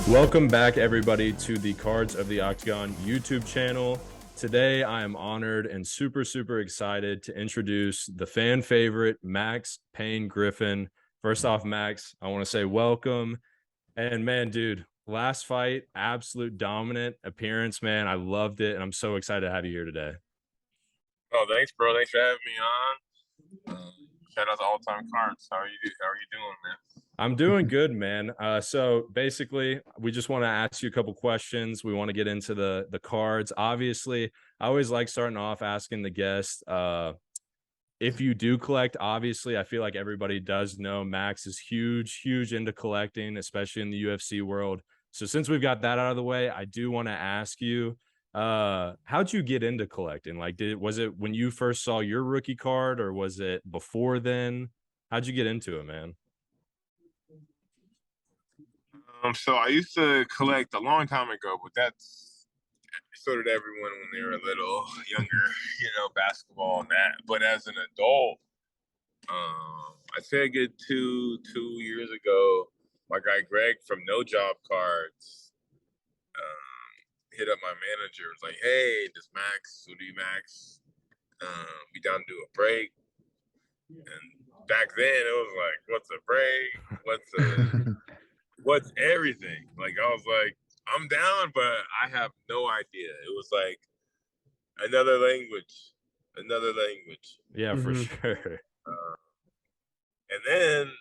Welcome back, everybody, to the Cards of the Octagon YouTube channel. Today, I am honored and super excited to introduce the fan favorite, Max Griffin. First off, Max, I want to say welcome. And man, dude, last fight, absolute dominant appearance, man. I loved it, and I'm so excited to have you here today. Oh, thanks, bro. Thanks for having me on. Shout out to All Time Cards. How are you doing, man? I'm doing good, man. So basically, we just want to ask you a couple questions. We want to get into the cards. Obviously, I always like starting off asking the guest, if you do collect. Obviously, I feel like everybody does know Max is huge into collecting, especially in the UFC world. So since we've got that out of the way, I do want to ask you, how'd you get into collecting? Like, was it when you first saw your rookie card, or was it before then? How'd you get into it, man? So I used to collect a long time ago, but so did everyone when they were a little younger, basketball and that. But as an adult, I say I get two years ago, my guy Greg from No Job Cards hit up my manager. Was like, "Hey, this Max, Max, we down to do a break." And back then, it was like, "What's a break? What's everything?" Like, I was like, I'm down, but I have no idea. It was like another language. Yeah, for sure. And then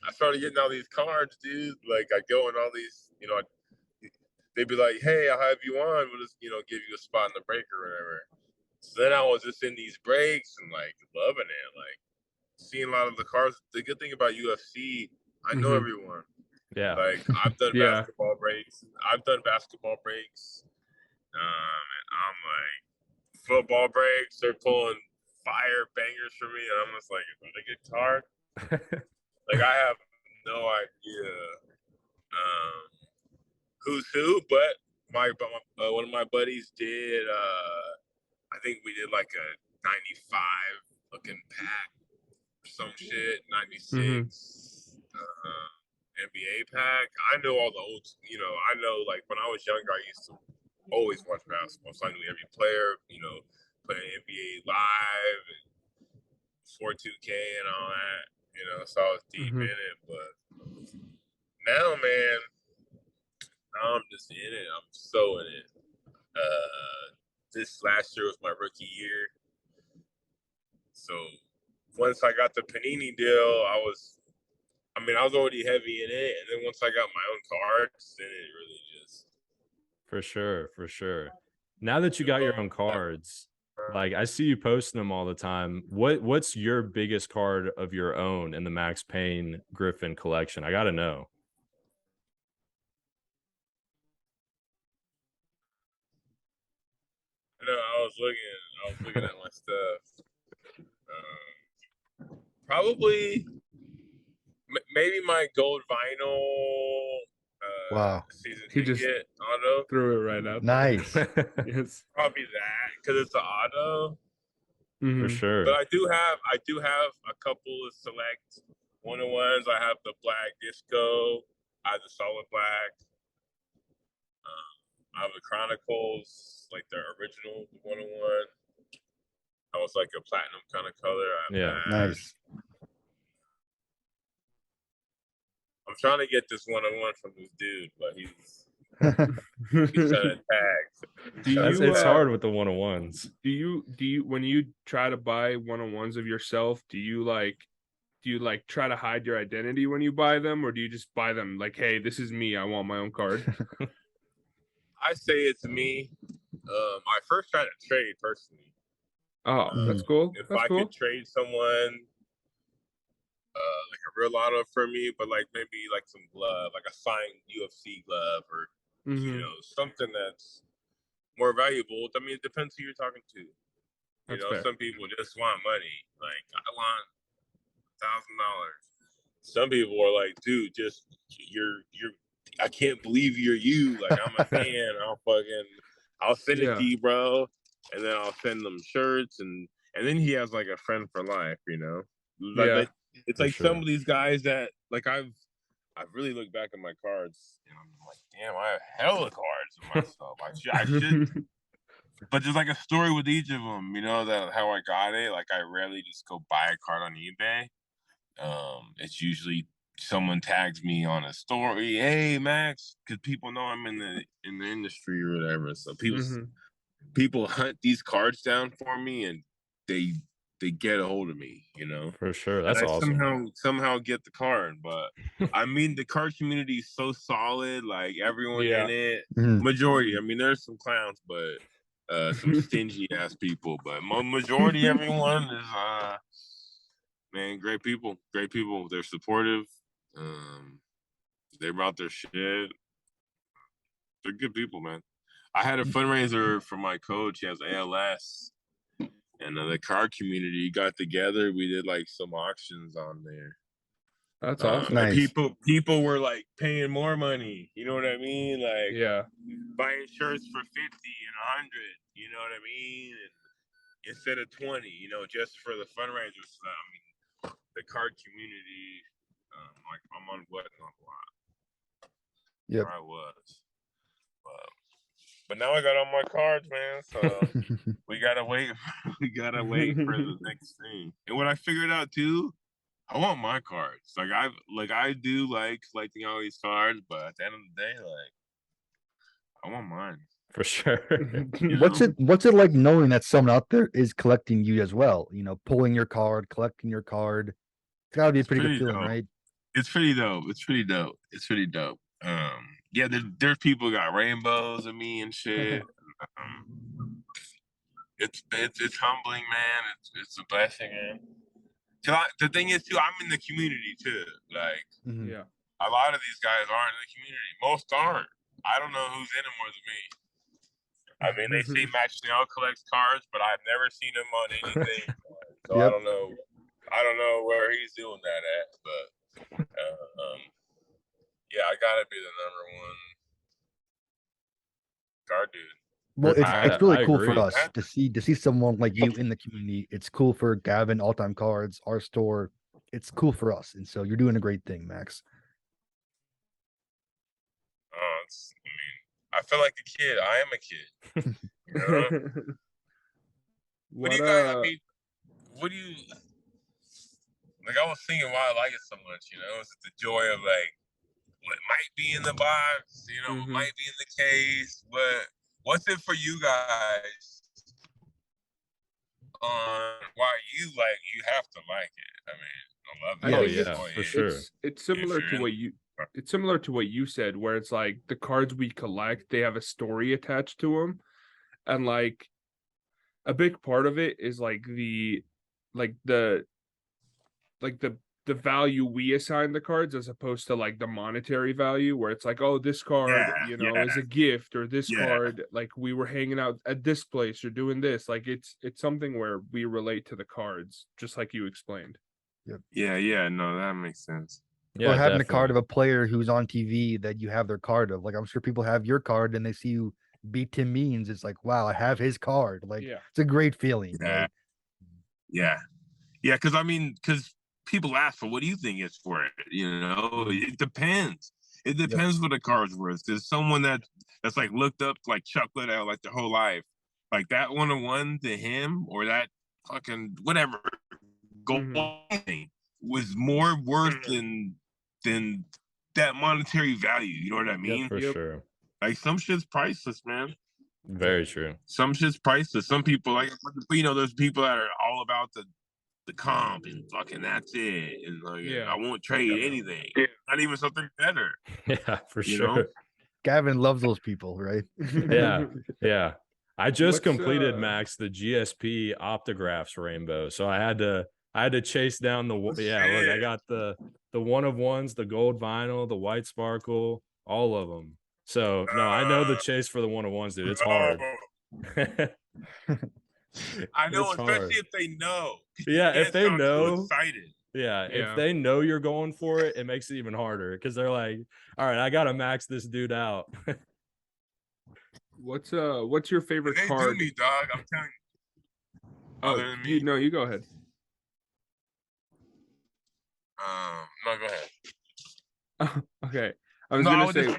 I started getting all these cards, dude. Like, I go in all these, they'd be like, "Hey, I'll have you on. We'll just, give you a spot in the break or whatever." So then I was just in these breaks and like loving it, like seeing a lot of the cards. The good thing about UFC, I know everyone. Yeah. Like, I've done basketball breaks. And I'm like, football breaks, they're pulling fire bangers for me, and I'm just like, is that a good card? Like, I have no idea who's who, but one of my buddies did. I think we did like a 95 looking pack or some shit, 96. NBA pack. I know all the old, I know, like, when I was younger, I used to always watch basketball, so I knew every player, playing NBA Live and 42K and all that, so I was deep in it. But now, man, I'm just in it. I'm so in it. This last year was my rookie year. So once I got the Panini deal, I was already heavy in it, and then once I got my own cards, then it really just For sure. Now that you got your own cards, like, I see you posting them all the time. What's your biggest card of your own in the Max Griffin collection? I gotta know. I was looking at my stuff. Probably, maybe my gold vinyl. Wow. Season He just ticket auto. Threw it right out. Nice. Yes. Probably that, because it's an auto. For sure. But I do have a couple of select one-on-ones. I have the black disco. I have the solid black. I have the Chronicles, like the original one-on-one. I was like a platinum kind of color. Yeah. Nice. I'm trying to get this one-on-one from this dude, but he's trying to tag. It's hard with the one-on-ones. Do you when you try to buy one-on-ones of yourself, do you try to hide your identity when you buy them, or do you just buy them like, "Hey, this is me, I want my own card"? I say it's me. I first tried to trade personally. Oh, that's cool. If I could trade someone like a real auto for me, but like maybe like some glove, like a signed UFC glove, or something that's more valuable. I mean, it depends who you're talking to. Some people just want money. Like, I want $1,000. Some people are like, "Dude, just you're. I can't believe you're you. Like, I'm a fan. I'll send it to you, bro." And then I'll send them shirts, and then he has like a friend for life. Like, it's like some of these guys that, like, I've I really look back at my cards and I'm like, damn, I have hella cards of myself. I should, but there's like a story with each of them, that how I got it. Like I rarely just go buy a card on eBay. It's usually someone tags me on a story, hey Max, because people know I'm in the industry or whatever. So people hunt these cards down for me and they get a hold of me, For sure. and That's I awesome. somehow get the card. But I mean, the card community is so solid, like everyone in it, majority. I mean, there's some clowns, but some stingy ass people, but majority everyone is man, great people. They're supportive. They're about their shit. They're good people, man. I had a fundraiser for my coach. He has ALS, and the card community got together. We did like some auctions on there. That's awesome. And people were like paying more money. You know what I mean? Like buying shirts for 50 and 100. You know what I mean? And instead of 20. Just for the fundraiser. So I mean, the card community. Like I'm on whatnot a lot. Yep. Where I was. But now I got all my cards, man. So we gotta wait. We gotta wait for the next thing. And what I figured out too, I want my cards. I do like collecting all these cards, but at the end of the day, I want mine. For sure. What's it like knowing that someone out there is collecting you as well? Pulling your card, collecting your card. It's gotta be a pretty good feeling, dope. right? It's pretty dope. Yeah, there's people who got rainbows of me and shit. It's humbling, man. It's a blessing, man. The thing is too, I'm in the community too. Like, a lot of these guys aren't in the community. Most aren't. I don't know who's in it more than me. I mean, they see Max Snell collects cards, but I've never seen him on anything. So I don't know. I don't know where he's doing that at, but yeah, I gotta be the number one card dude. Well, it's really cool for us to see someone like you in the community. It's cool for Gavin, All Time Cards, our store. It's cool for us, and so you're doing a great thing, Max. I feel like a kid. I am a kid. What do you guys? I mean, what do you like? I was thinking why I like it so much. Is it the joy of like what might be in the box? What might be in the case? What's it for you guys? Why you have to like it. I mean, I love it. Yeah, for sure. It's similar to what you. It's similar to what you said, where it's like the cards we collect, they have a story attached to them, and like a big part of it is like the value we assign the cards as opposed to like the monetary value, where it's like, oh, this card is a gift, or this card, like we were hanging out at this place or doing this. Like it's something where we relate to the cards, just like you explained. Yeah, no, that makes sense. Or having a card of a player who's on TV that you have their card of. Like I'm sure people have your card and they see you beat Tim Means. It's like, wow, I have his card. Like it's a great feeling. Yeah. Right? Yeah. Because people ask for, what do you think it's for? It depends. It depends what the card's worth. There's someone that's like looked up like chocolate out like their whole life. Like that 101 to him, or that fucking whatever gold thing was more worth than that monetary value. You know what I mean? For sure. Like some shit's priceless, man. Very true. Some shit's priceless. Some people there's people that are all about the comp and fucking that's it. And I won't trade anything. Not even something better. Yeah, for sure. Gavin loves those people, right? Yeah. I just completed Max the GSP Optographs rainbow, so I had to chase down look, I got the 1-of-1s, the gold vinyl, the white sparkle, all of them. So no, I know the chase for the 1-of-1s, dude. It's hard. I know, especially if they know. Yeah, if they know. Excited. Yeah, if they know you're going for it, it makes it even harder because they're like, all right, I gotta max this dude out. What's your favorite card? Do me, dog. I'm telling you. You go ahead. No, go ahead. Okay. I was just saying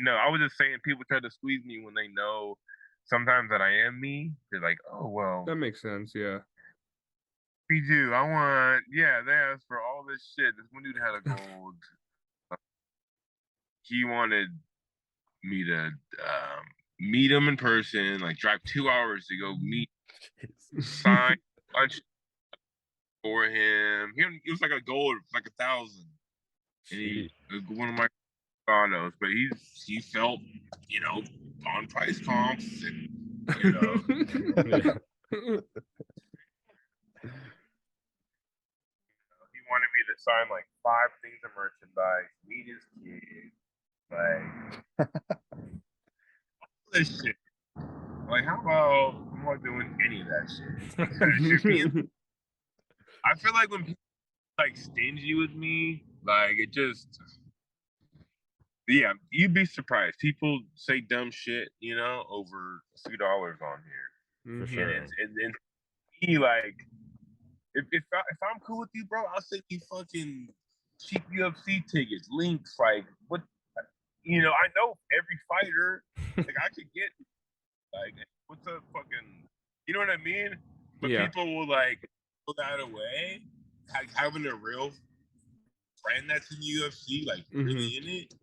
I was just saying people try to squeeze me when they know sometimes that I am me. They're like, oh well. That makes sense, yeah. We do. I want, they asked for all this shit. This one dude had a gold. He wanted me to meet him in person, like drive 2 hours to go meet, sign lunch for him. It was like a gold, like 1,000. And he, one of my knows, but he felt, on price comps, and, he wanted me to sign like 5 things of merchandise, meet his kid, like this shit. Like, how about I'm not doing any of that shit? I feel like when people like stingy with me, like it just, you'd be surprised. People say dumb shit, over $2 on here. For sure. And he like, if I'm cool with you, bro, I'll send you fucking cheap UFC tickets, links, like what, I know every fighter, like I could get, like, what's up, fucking, you know what I mean? But people will like pull that away, like having a real friend that's in UFC, like really in it,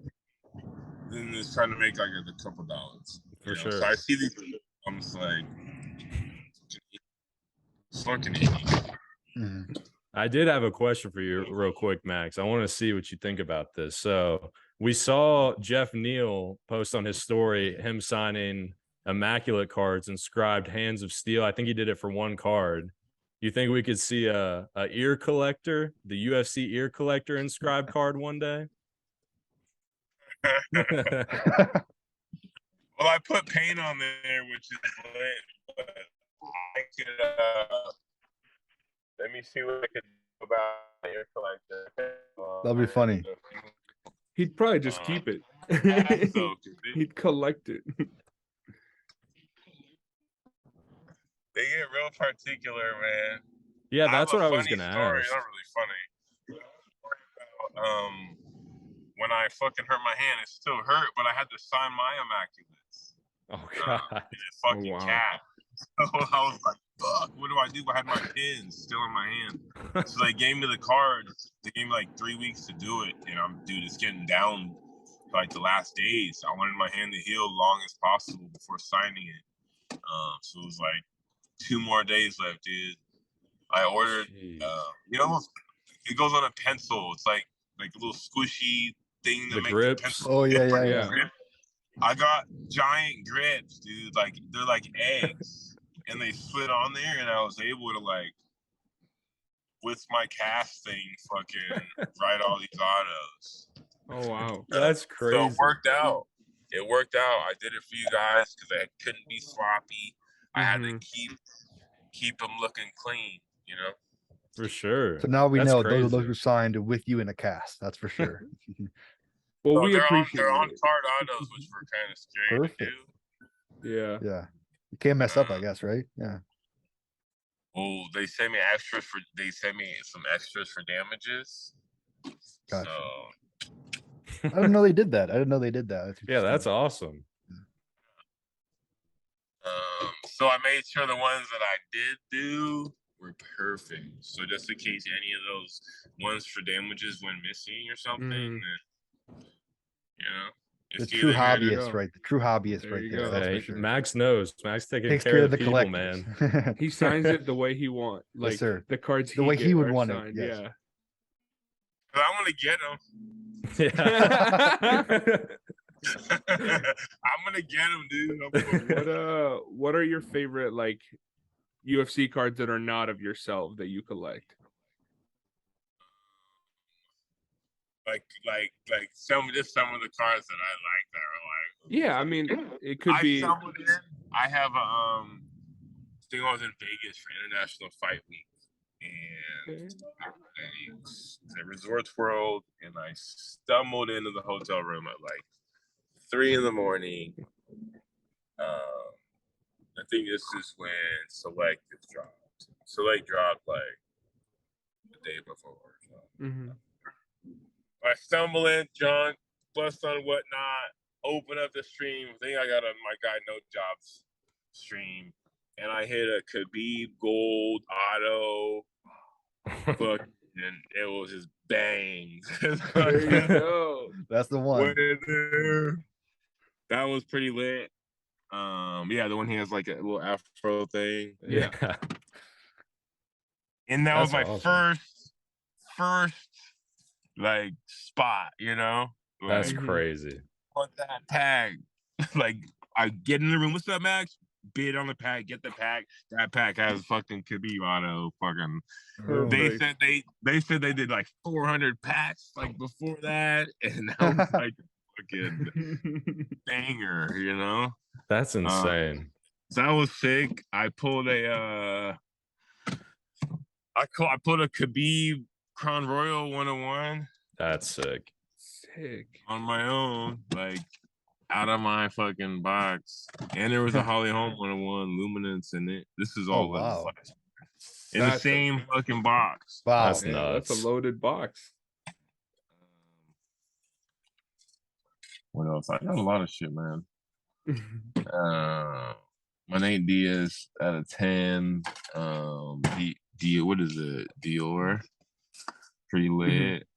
then it's trying to make like a couple dollars. For sure. So I see these, I'm just like, fucking idiot. I did have a question for you real quick, Max. I want to see what you think about this. So we saw Jeff Neal post on his story, him signing immaculate cards inscribed Hands of Steel. I think he did it for one card. You think we could see a ear collector, the UFC ear collector inscribed card one day? Well, I put paint on there, which is lit, but I could let me see what I could do about ear collector. That'll be funny. He'd probably just keep it. He'd collect it. They get real particular, man. Yeah, that's what I was gonna ask. Not really funny. When I fucking hurt my hand, it still hurt, but I had to sign my immaculates. Oh god. In a fucking cat. So I was like, fuck, what do I do? I had my pins still in my hand. So they gave me the card. They gave me like 3 weeks to do it. And it's getting down to like the last days. I wanted my hand to heal long as possible before signing it. So it was like 2 more days left, dude. I ordered, it goes on a pencil. It's like a little squishy thing to make the pencil. Oh, yeah. I got giant grips, dude. Like, they're like eggs. And they slid on there, and I was able to, like, with my cast thing, fucking write all these autos. Oh, wow. That's crazy. So it worked out. I did it for you guys because I couldn't be sloppy. I had to keep them looking clean, For sure. So now we know those were signed with you in a cast. That's for sure. Well, so we appreciate they're on card autos, which were kind of scary to do. Yeah. Yeah. You can't mess up, I guess, right? Yeah. Oh, they sent me some extras for damages. Gotcha. So I didn't know they did that. That's awesome. So I made sure the ones that I did do were perfect. So just in case any of those ones for damages went missing or something, then, the true hobbyist, right? The true hobbyist, There right you there. go. That's Hey, for sure. Max knows. Max Takes care of the people, collectors. man. He signs it the way he wants. Like, yes, sir. The cards the way he would want signed. it. Yes. Yeah. I'm gonna get them. Yeah. I'm gonna get them, dude. What are your favorite like UFC cards that are not of yourself that you collect? Like some of the cards that I like that are like. Yeah, I mean, it could be. I have a thing. I was in Vegas for International Fight Week, and the Resorts World, and I stumbled into the hotel room at like 3 a.m. I think this is when Select dropped. Select dropped like the day before. So. I stumble in, junk, bust on whatnot, open up the stream. I think I got on my guy No Jobs stream, and I hit a Khabib Gold Auto. Fuck, and it was just bangs. There you go. That's the one. That was pretty lit. Yeah, the one he has like a little afro thing. Yeah. And that was my awesome. first like spot, you know? Like, That's crazy. want that tag. Like, I get in the room, what's up, Max? Bid on the pack, get the pack. That pack has fucking Khabib Auto. Fucking. Perfect. They said they did like 400 packs like before that, and that was like a fucking banger, you know. That's insane. So that was sick. I pulled a I pulled a Khabib Crown Royal 101. That's sick. Sick. On my own, like out of my fucking box. And there was a Holly Holm 101 luminance in it. This is all wow. In the same fucking box. Wow. That's nuts. That's a loaded box. What else? I got a lot of shit, man. My Nate Diaz out of 10. What is it? Dior. Pretty lit.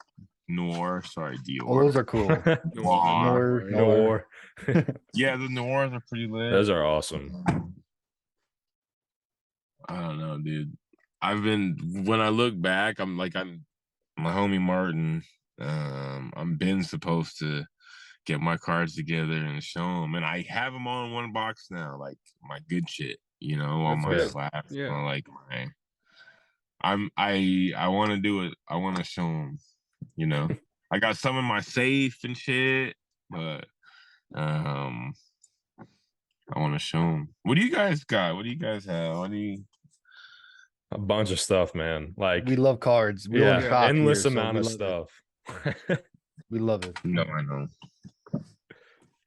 Noir. Sorry, Dior. Oh, those are cool. Noir. Yeah, the Noirs are pretty lit. Those are awesome. I don't know, dude. When I look back, I'm my homie Martin. I'm been supposed to get my cards together and show them, and I have them all in one box now, like my good shit, you know, all my slabs. Yeah. Like I want to do it. I want to show them, you know. I got some in my safe and shit, but I want to show them. What do you guys got? What do you guys have? A bunch of stuff, man. Like, we love cards. We yeah, own shop endless here, amount so of stuff. We love it. No, I know.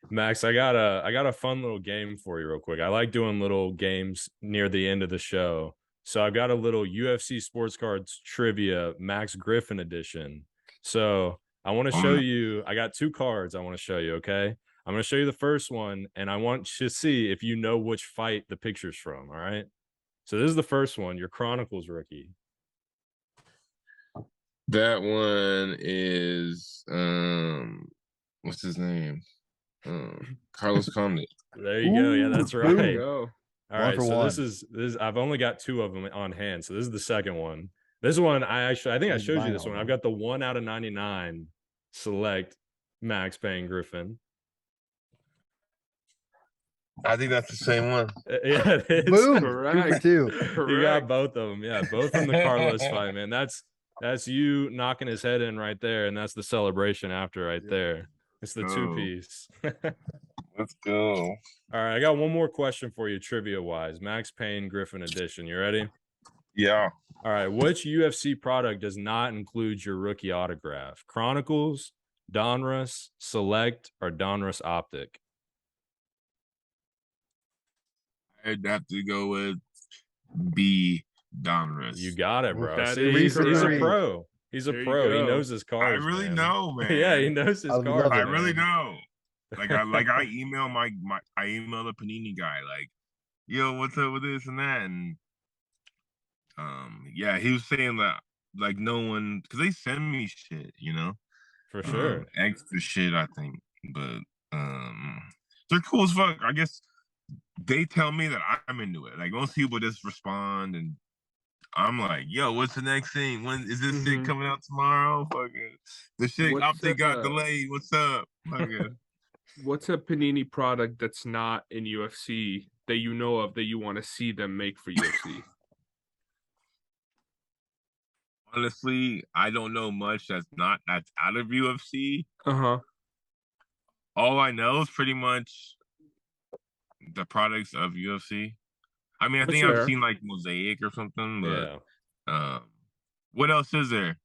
Max, I got a fun little game for you real quick. I like doing little games near the end of the show. So I've got a little UFC sports cards trivia Max Griffin edition. So I want to show you, I got 2 cards I want to show you, okay? I'm going to show you the first one, and I want you to see if you know which fight the picture's from, all right? So this is the first one, your Chronicles rookie. That one is what's his name? Carlos Condit. There you go. Yeah, that's right. There you go. All right, so this is I've only got 2 of them on hand. So this is the second one. This one I think I showed you this one. I've got the 1 out of 99 select Max Payne Griffin. I think that's the same one. Yeah, it is. Boom. Correct. 2 for 2. You got both of them. Yeah, both from the Carlos fight, man. That's you knocking his head in right there, and that's the celebration after right there. It's the 2-piece. Let's go. All right, I got one more question for you, trivia-wise. Max Payne Griffin edition. You ready? Yeah. All right, which UFC product does not include your rookie autograph? Chronicles, Donruss, Select, or Donruss Optic? I'd have to go with B. Donruss. You got it, bro. That See, is he's a correct. pro. He's a There you pro. He go. knows his cards. I really man. know, man. Yeah, he knows his I love cards. it. I man. really know. Like I email I email the Panini guy, like, yo, what's up with this and that? And yeah, he was saying that like no one, because they send me shit, you know. For sure. Extra shit, I think. But they're cool as fuck. I guess they tell me that I'm into it. Like most people just respond, and I'm like, yo, what's the next thing? When is this shit coming out tomorrow? Fucking the shit Optic got delayed. What's up? Fucking What's a Panini product that's not in UFC that you know of that you want to see them make for UFC? honestly, I don't know much that's out of UFC. Uh-huh. All I know is pretty much the products of UFC. I mean, I think I've seen like Mosaic or something, but what else is there?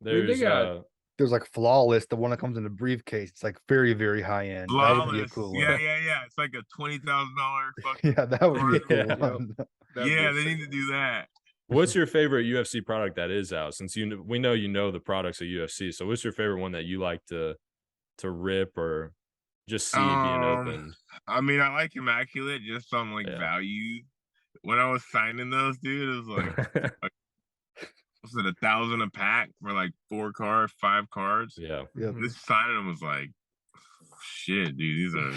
There's like Flawless, the one that comes in a briefcase. It's like very, very high end. Flawless. That would be a cool one. Yeah. It's like a $20,000 fucking. Yeah, that would be a cool one. Yeah, they need to do that. What's your favorite UFC product that is out? Since we know the products of UFC, so what's your favorite one that you like to rip or just see being opened? I mean, I like Immaculate just on like value. When I was signing those, dude, it was like was it $1,000 a pack for like 4 cards, 5 cards? Yeah. This signing was like, shit, dude. These are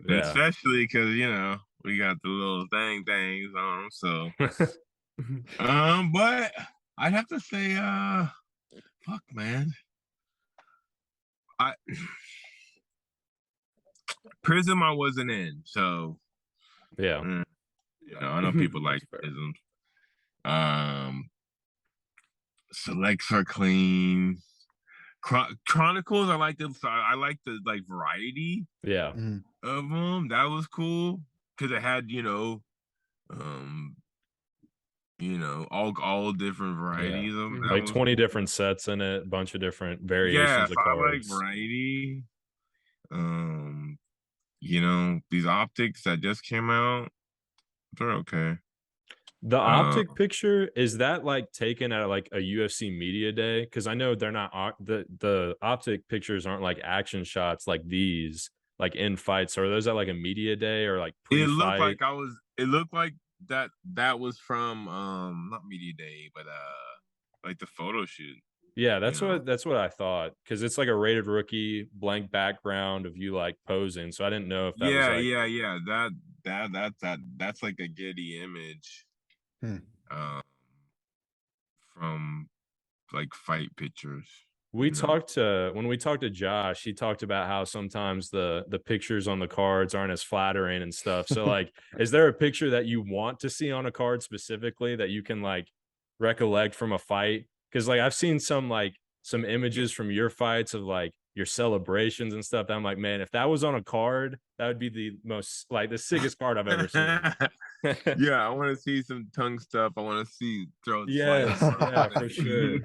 especially because we got the little things on them. So, but I'd have to say, fuck, man. Prism I wasn't in, so I know people like Prism. Selects are clean. Chronicles, I like the like variety. Yeah. Of them. That was cool because it had all different varieties of them. Like 20 different sets in it, a bunch of different variations of cards. I like variety. These optics that just came out, they're okay. The optic picture, is that like taken at like a UFC media day? Because I know they're not the optic pictures aren't like action shots like these, like in fights. Or are those at like a media day or like pre-fight? It looked like that was from not media day, but like the photo shoot. Yeah, that's what I thought, because it's like a rated rookie blank background of you like posing. So I didn't know if that was like that's like a Getty image. From like fight pictures. When we talked to Josh, he talked about how sometimes the pictures on the cards aren't as flattering and stuff. So like, is there a picture that you want to see on a card specifically that you can like recollect from a fight? Because like I've seen some images from your fights of like your celebrations and stuff. That I'm like, man, if that was on a card, that would be the sickest card I've ever seen. Yeah, I want to see some tongue stuff. I want to see throat. Yes, for sure.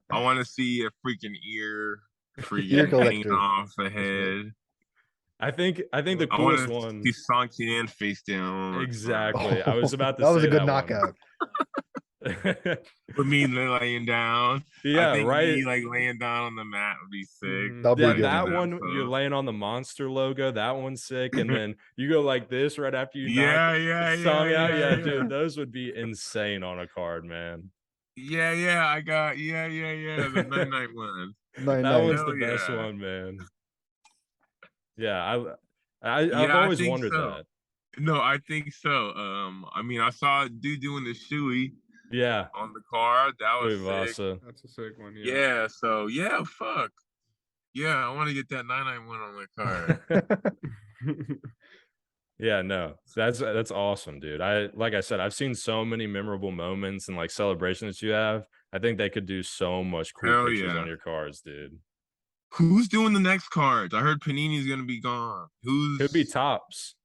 I want to see a freaking ear hanging off the head. I think the coolest one. See Song Qian face down. Exactly. I was about to say that was a good knockout. With me laying down. Yeah, I think right. me like laying down on the mat would be sick. That one, you're laying on the Monster logo. That one's sick. And then you go like this right after you knock the song out. Yeah, dude, those would be insane on a card, man. I got the night one. That one's the best one, man. Yeah, I've always wondered that. No, I think so. I mean, I saw a dude doing the shoey. Yeah. On the card. That was sick. That's a sick one. Yeah. So fuck. Yeah, I want to get that 991 on my card. Yeah, no. That's awesome, dude. Like I said, I've seen so many memorable moments and like celebrations you have. I think they could do so much cool pictures on your cards, dude. Who's doing the next cards? I heard Panini's gonna be gone. Could be Topps.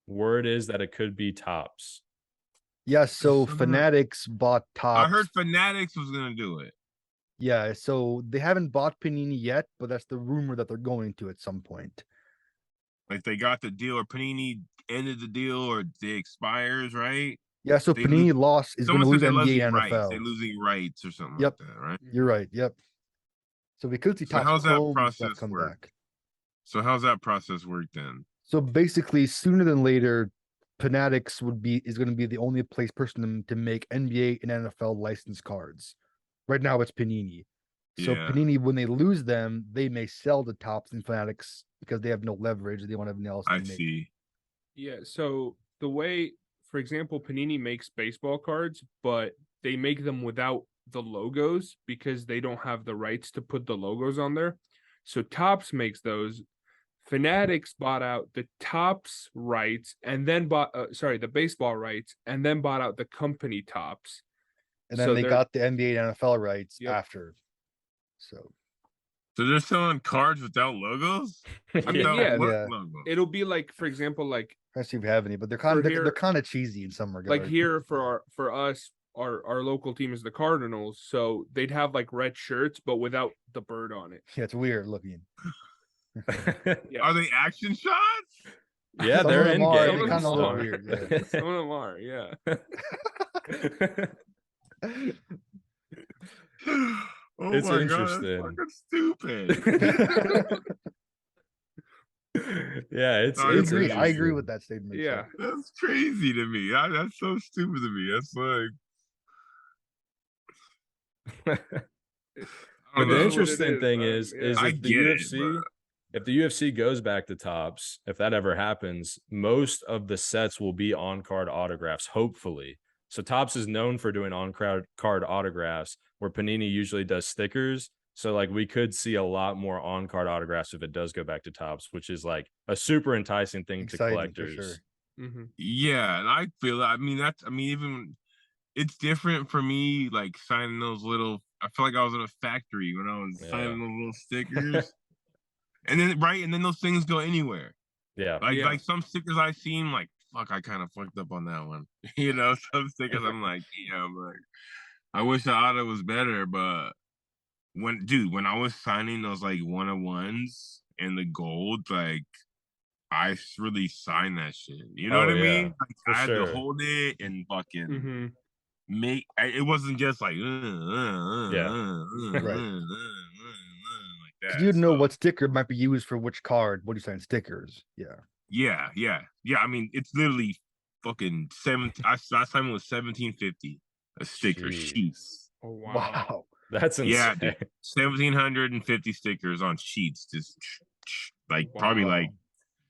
Word is that it could be Topps. Yeah, so Fanatics bought Topps. I heard Fanatics was gonna do it. Yeah, so they haven't bought Panini yet, but that's the rumor that they're going to at some point. Like they got the deal, or Panini ended the deal, or it expires, right? Yeah, so Panini is going to lose NBA and NFL. They're losing rights or something like that, right? You're right. Yep. So we could see Topps come back. So how's that process work then? So basically, sooner than later, Fanatics is going to be the only person to make NBA and NFL licensed cards. Right now, it's Panini. So Panini, when they lose them, they may sell the Topps and Fanatics because they have no leverage. They don't have anything else to make. I see. Yeah. So the way, for example, Panini makes baseball cards, but they make them without the logos because they don't have the rights to put the logos on there. So Topps makes those. Fanatics bought out the Topps rights and then bought the baseball rights and then bought out the company Topps. And then they got the NBA and NFL rights after. So they're selling cards without logos? Logo? It'll be like, for example, like I see if you have any, but they're kind of cheesy in some regard. Like here for us, our local team is the Cardinals, so they'd have like red shirts but without the bird on it. Yeah, it's weird looking. Are they action shots? Yeah, they're in game. Kind of look weird. Yeah. Some of them are, yeah. Oh It's my god, that's interesting. fucking stupid. Yeah, it's I it's agree. I agree interesting. with that statement. Yeah. That's crazy to me. That's so stupid to me. That's like, I But don't the know. interesting thing man. is Yeah. I if the get it, UFC, if the UFC goes back to tops, if that ever happens, most of the sets will be on card autographs, hopefully. So Tops is known for doing on card autographs, where Panini usually does stickers. So like we could see a lot more on card autographs if it does go back to Tops, which is like a super enticing thing to Exciting for collectors. sure. Mm-hmm. Yeah, and I feel. I mean, even it's different for me. Like signing those little. I feel like I was in a factory when I was signing those little stickers. And then those things go anywhere. Yeah. Like some stickers I've seen, like, fuck, I kind of fucked up on that one. You know, some stickers I'm like, yeah, I'm like, I wish the auto was better, but when I was signing those like 1-of-1s and the gold, like I really signed that shit. You know Oh, what I yeah, mean? Like for I had to sure. hold it and fucking Mm-hmm. it wasn't just like Right. like that. Because you'd know So. what sticker might be used for which card when you sign stickers. Yeah. Yeah. I mean, it's literally fucking last time it was 1750 a sticker sheet. Jeez. Oh wow. Wow. That's Yeah, insane. dude, 1750 stickers on sheets, just like probably Wow. like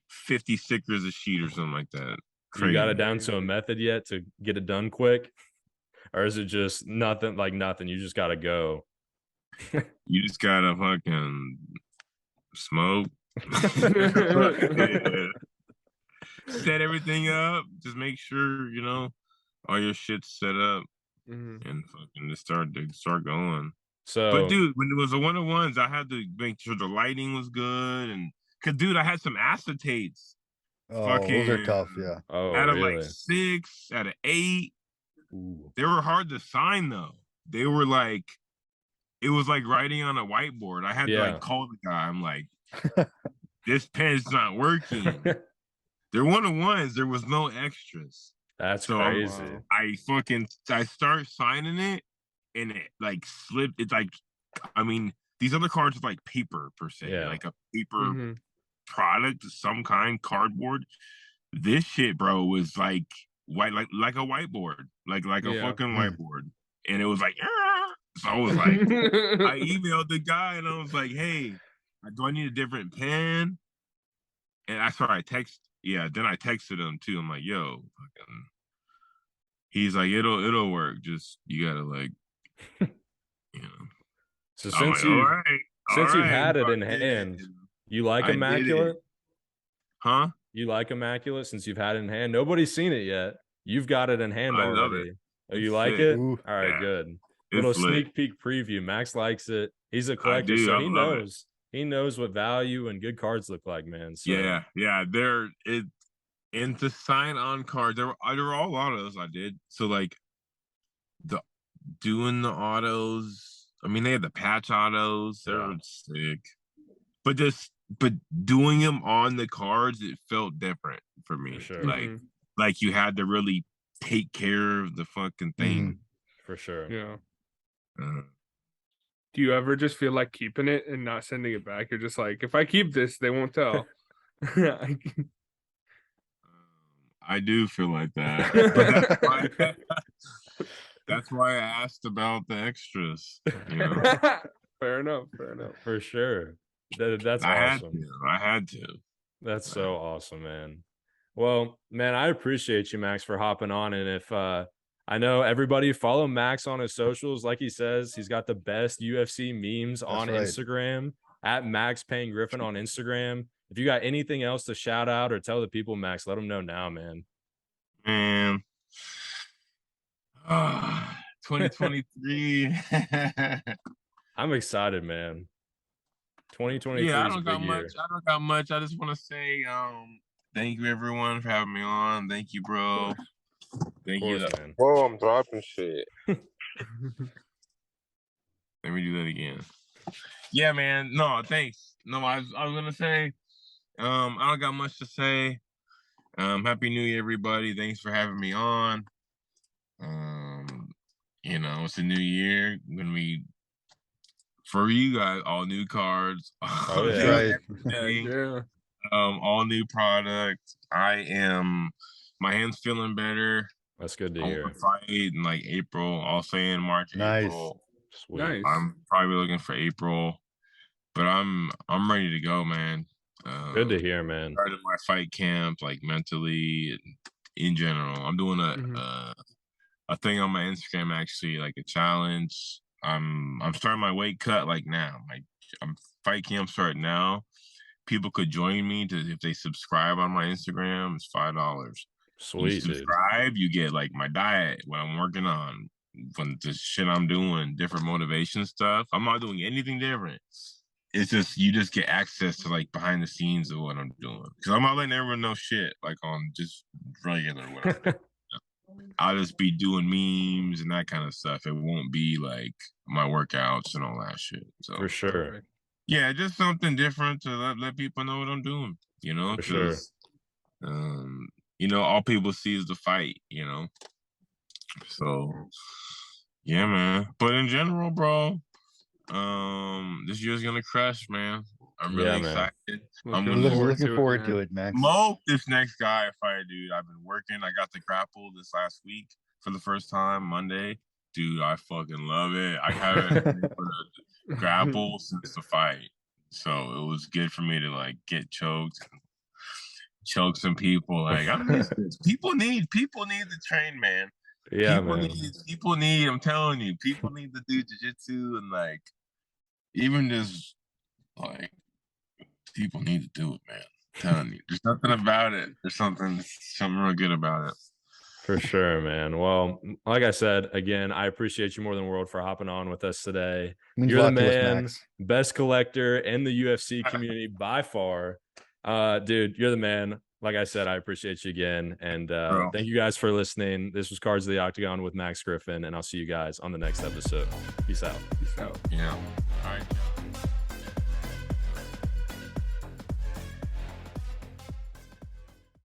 50 stickers a sheet or something like that. Crazy. You got it down to a method yet to get it done quick? Or is it just nothing like nothing? You just gotta go. You just gotta fucking smoke. Set everything up. Just make sure, you know, all your shit's set up. Mm-hmm. And fucking just start going. So, But dude, when it was a 1-of-1s, I had to make sure the lighting was good, and cause dude, I had some acetates. Oh, those are tough. Yeah. oh, Out of like really? 6, out of 8. Ooh. They were hard to sign though. They were like, it was like writing on a whiteboard. I had to like call the guy. I'm like, this pen's not working. They're 1-of-1s. There was no extras. That's So crazy. I start signing it, and it like slipped. It's like, I mean, these other cards are like paper per se, like a paper product of some kind, cardboard. This shit, bro, was like white, like a whiteboard, like a fucking whiteboard, and it was like, so I was like, I emailed the guy, and I was like, hey, do I need a different pen? And I text. Yeah, then I texted him too. I'm like, yo, fucking. He's like, it'll work. Just you gotta like, you know. So since you've had it in hand, you like Immaculate? Huh? You like Immaculate since you've had it in hand? Nobody's seen it yet. You've got it in hand already. Love it. Oh, you like sick. it? Ooh. All right, Yeah. good. It's Little lit. sneak peek preview. Max likes it. He's a collector, so he knows. He knows what value and good cards look like, man. So Yeah. And to sign on cards, there were all autos I did. So like doing the autos. I mean, they had the patch autos. They were sick. But doing them on the cards, it felt different for me. For sure. Like you had to really take care of the fucking thing. For sure. Yeah. Do you ever just feel like keeping it and not sending it back? You're just like, if I keep this, they won't tell. I do feel like that. But that's why I asked about the extras. You know? Fair enough. For sure. That's awesome. I had to. That's so awesome, man. Well, man, I appreciate you, Max, for hopping on. And if I know everybody follow Max on his socials, like he says, he's got the best UFC memes on Instagram at Max Griffin on Instagram. If you got anything else to shout out or tell the people, Max, let them know now, man. 2023. I'm excited, man. 2023. Yeah, I don't got much. I just want to say, thank you everyone for having me on. Thank you, bro. Thank you. Man. Oh, I'm dropping shit. Let me do that again. Yeah, man. No, thanks. No, I was gonna say, I don't got much to say. Happy New Year, everybody. Thanks for having me on. You know, it's a new year. When we, for you guys, all new cards. Oh, yeah. Right. everything, Yeah. all new products. My hand's feeling better. That's good to I hear. want to fight in like April. I'll say in March, Nice. April. Sweet. Nice. I'm probably looking for April, but I'm ready to go, man. Good to hear, man. Started my fight camp, like mentally and in general. I'm doing a thing on my Instagram, actually, like a challenge. I'm starting my weight cut like now. I'm fight camp starting now. People could join me if they subscribe on my Instagram. It's $5. You Sweet, dude. subscribe, you get like my diet, what I'm working on, when the shit I'm doing, different motivation stuff. I'm not doing anything different. It's just you just get access to like behind the scenes of what I'm doing. Because I'm not letting everyone know shit like on just regular whatever. I'll just be doing memes and that kind of stuff. It won't be like my workouts and all that shit. So For sure. yeah, just something different to let people know what I'm doing. You know, For sure. you know, all people see is the fight. You know, so yeah, man. But in general, bro, this year's gonna crush, man. I'm really excited. I'm looking forward to it, Max. Smoke this next guy fight, dude. I've been working. I got the grapple this last week for the first time, Monday. Dude, I fucking love it. I haven't been able to grapple since the fight. So it was good for me to like get choked and choke some people. Like people need to train, man. Yeah, people need, I'm telling you, people need to do jiu-jitsu and like even just like people need to do it, man. I'm telling you. There's nothing about it. There's something real good about it. For sure, man. Well, like I said, again, I appreciate you more than the world for hopping on with us today. Means You're a the lot to us, man, Max. best collector in the UFC community by far. Dude, you're the man. Like I said, I appreciate you again. And thank you guys for listening. This was Cards of the Octagon with Max Griffin, and I'll see you guys on the next episode. Peace out. Peace out. Yeah. All right.